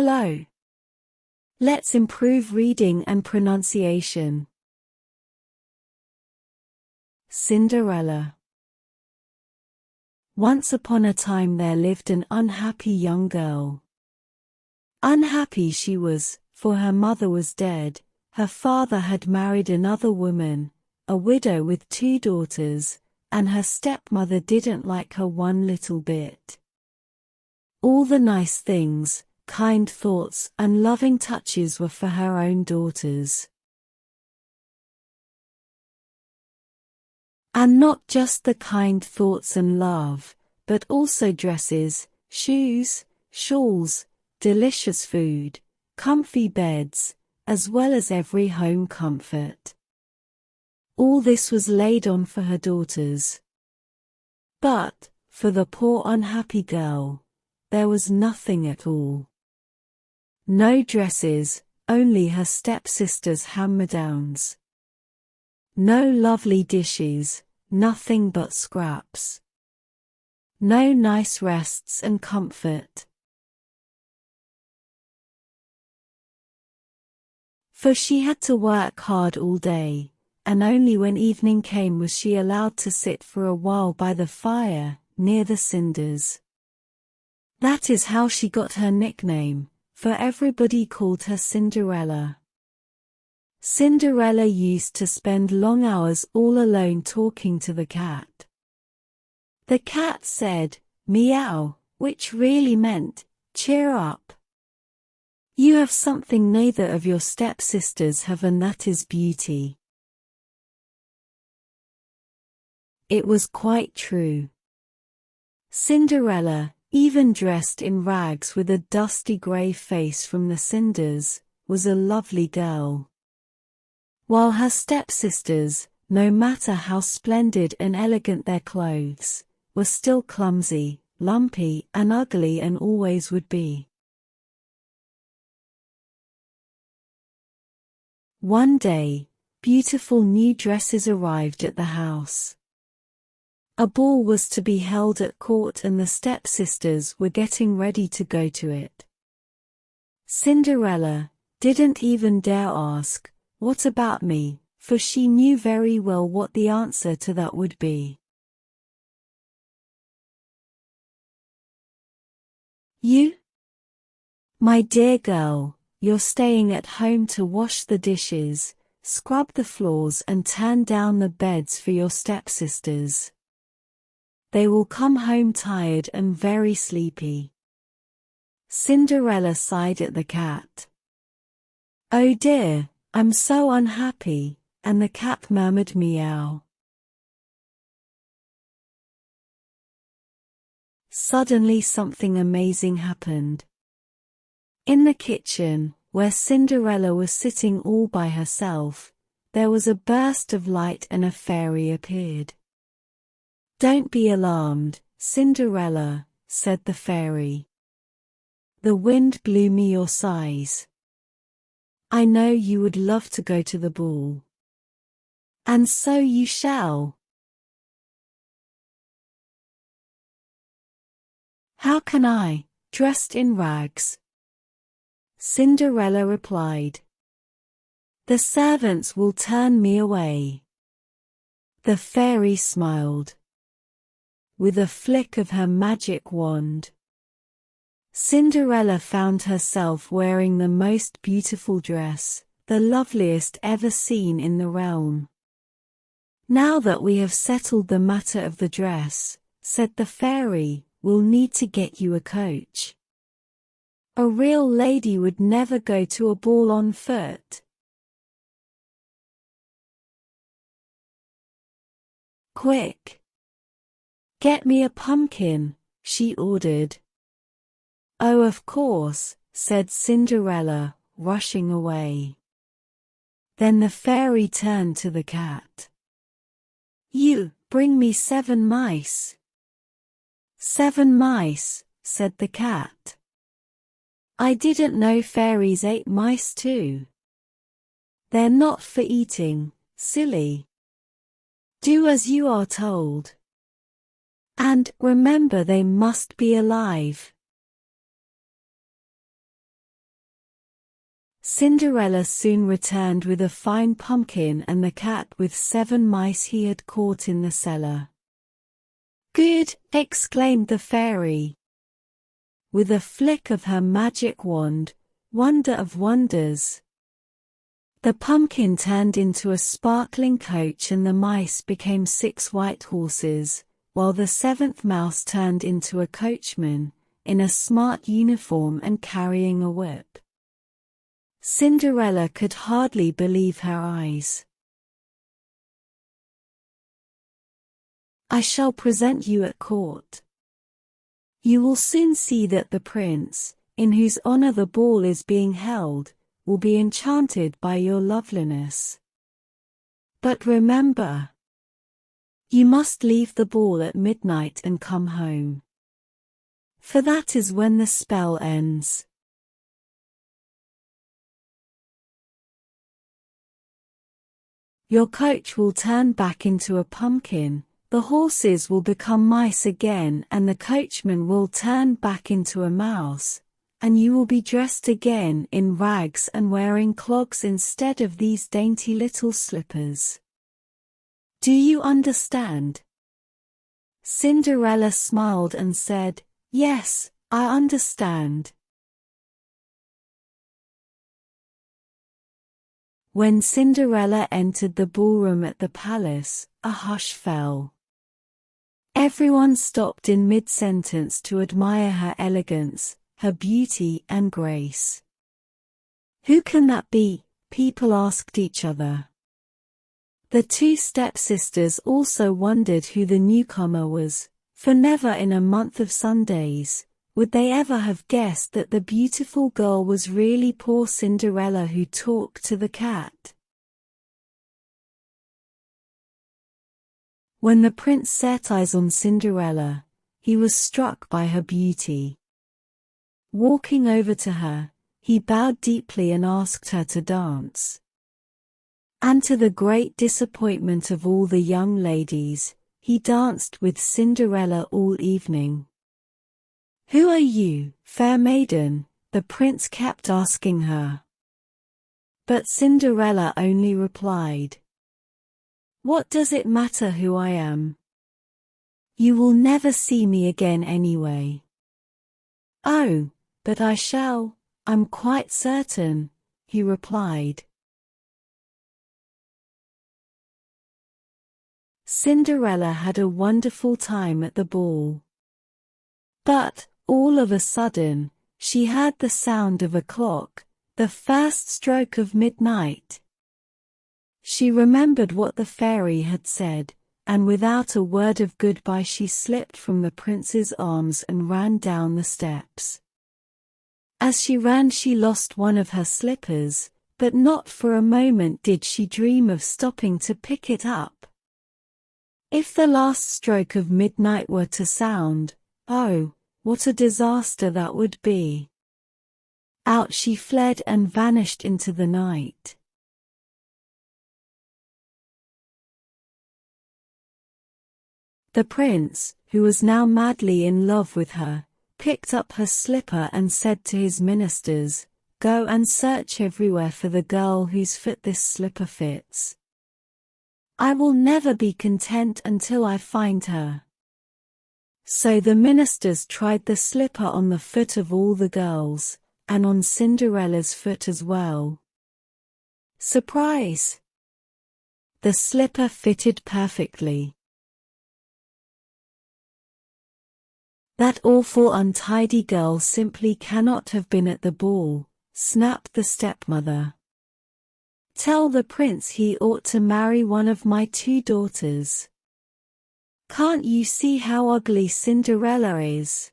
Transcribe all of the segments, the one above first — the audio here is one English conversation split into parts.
Hello. Let's improve reading and pronunciation. Cinderella. Once upon a time there lived an unhappy young girl. Unhappy she was, for her mother was dead, her father had married another woman, a widow with 2 daughters, and her stepmother didn't like her one little bit. All the nice things, kind thoughts and loving touches were for her own daughters. And not just the kind thoughts and love, but also dresses, shoes, shawls, delicious food, comfy beds, as well as every home comfort. All this was laid on for her daughters. But, for the poor unhappy girl, there was nothing at all. No dresses, only her stepsister's hand-me-downs. No lovely dishes, nothing but scraps. No nice rests and comfort. For she had to work hard all day, and only when evening came was she allowed to sit for a while by the fire, near the cinders. That is how she got her nickname, for everybody called her Cinderella. Cinderella used to spend long hours all alone talking to the cat. The cat said, "Meow," which really meant, "Cheer up. You have something neither of your stepsisters have, and that is beauty." It was quite true. Cinderella, even dressed in rags with a dusty grey face from the cinders, was a lovely girl. While her stepsisters, no matter how splendid and elegant their clothes, were still clumsy, lumpy and ugly and always would be. One day, beautiful new dresses arrived at the house. A ball was to be held at court and the stepsisters were getting ready to go to it. Cinderella didn't even dare ask, "What about me?" for she knew very well what the answer to that would be. "You? My dear girl, you're staying at home to wash the dishes, scrub the floors and turn down the beds for your stepsisters. They will come home tired and very sleepy." Cinderella sighed at the cat. "Oh dear, I'm so unhappy," and the cat murmured meow. Suddenly something amazing happened. In the kitchen, where Cinderella was sitting all by herself, there was a burst of light and a fairy appeared. "Don't be alarmed, Cinderella," said the fairy. "The wind blew me your size. I know you would love to go to the ball. And so you shall." "How can I, dressed in rags?" Cinderella replied. "The servants will turn me away." The fairy smiled. With a flick of her magic wand, Cinderella found herself wearing the most beautiful dress, the loveliest ever seen in the realm. "Now that we have settled the matter of the dress," said the fairy, "we'll need to get you a coach. A real lady would never go to a ball on foot." "Quick! Get me a pumpkin," she ordered. "Oh, of course," said Cinderella, rushing away. Then the fairy turned to the cat. "You, bring me 7 mice." "7 mice," said the cat. "I didn't know fairies ate mice too." "They're not for eating, silly. Do as you are told. And remember they must be alive." Cinderella soon returned with a fine pumpkin and the cat with 7 mice he had caught in the cellar. "Good!" exclaimed the fairy. With a flick of her magic wand, wonder of wonders, the pumpkin turned into a sparkling coach and the mice became 6 white horses, while the 7th mouse turned into a coachman, in a smart uniform and carrying a whip. Cinderella could hardly believe her eyes. "I shall present you at court. You will soon see that the prince, in whose honor the ball is being held, will be enchanted by your loveliness. But remember, you must leave the ball at midnight and come home, for that is when the spell ends." Your coach will turn back into a pumpkin, the horses will become mice again and the coachman will turn back into a mouse, and you will be dressed again in rags and wearing clogs instead of these dainty little slippers. Do you understand? Cinderella smiled and said, "Yes, I understand." When Cinderella entered the ballroom at the palace, a hush fell. Everyone stopped in mid-sentence to admire her elegance, her beauty and grace. "Who can that be?" people asked each other. The 2 stepsisters also wondered who the newcomer was, for never in a month of Sundays would they ever have guessed that the beautiful girl was really poor Cinderella who talked to the cat. When the prince set eyes on Cinderella, he was struck by her beauty. Walking over to her, he bowed deeply and asked her to dance. And to the great disappointment of all the young ladies, he danced with Cinderella all evening. "Who are you, fair maiden?" the prince kept asking her. But Cinderella only replied, "What does it matter who I am? You will never see me again anyway." "Oh, but I shall, I'm quite certain," he replied. Cinderella had a wonderful time at the ball. But, all of a sudden, she heard the sound of a clock, the first stroke of midnight. She remembered what the fairy had said, and without a word of goodbye she slipped from the prince's arms and ran down the steps. As she ran she lost one of her slippers, but not for a moment did she dream of stopping to pick it up. If the last stroke of midnight were to sound, oh, what a disaster that would be! Out she fled and vanished into the night. The prince, who was now madly in love with her, picked up her slipper and said to his ministers, "Go and search everywhere for the girl whose foot this slipper fits. I will never be content until I find her." So the ministers tried the slipper on the foot of all the girls, and on Cinderella's foot as well. Surprise! The slipper fitted perfectly. "That awful untidy girl simply cannot have been at the ball," snapped the stepmother. "Tell the prince he ought to marry one of my 2 daughters. Can't you see how ugly Cinderella is?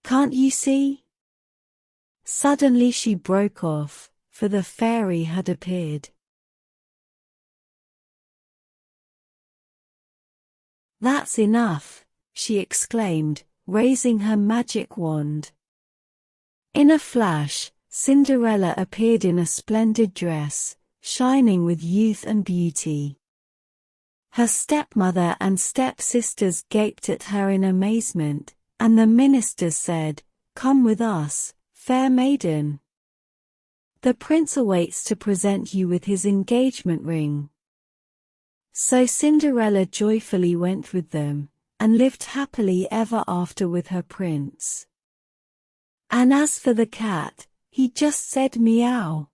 Can't you see?" Suddenly she broke off, for the fairy had appeared. "That's enough," she exclaimed, raising her magic wand. In a flash, Cinderella appeared in a splendid dress, shining with youth and beauty. Her stepmother and stepsisters gaped at her in amazement, and the minister said, "Come with us, fair maiden." The prince awaits to present you with his engagement ring." So Cinderella joyfully went with them, and lived happily ever after with her prince. And as for the cat, he just said meow.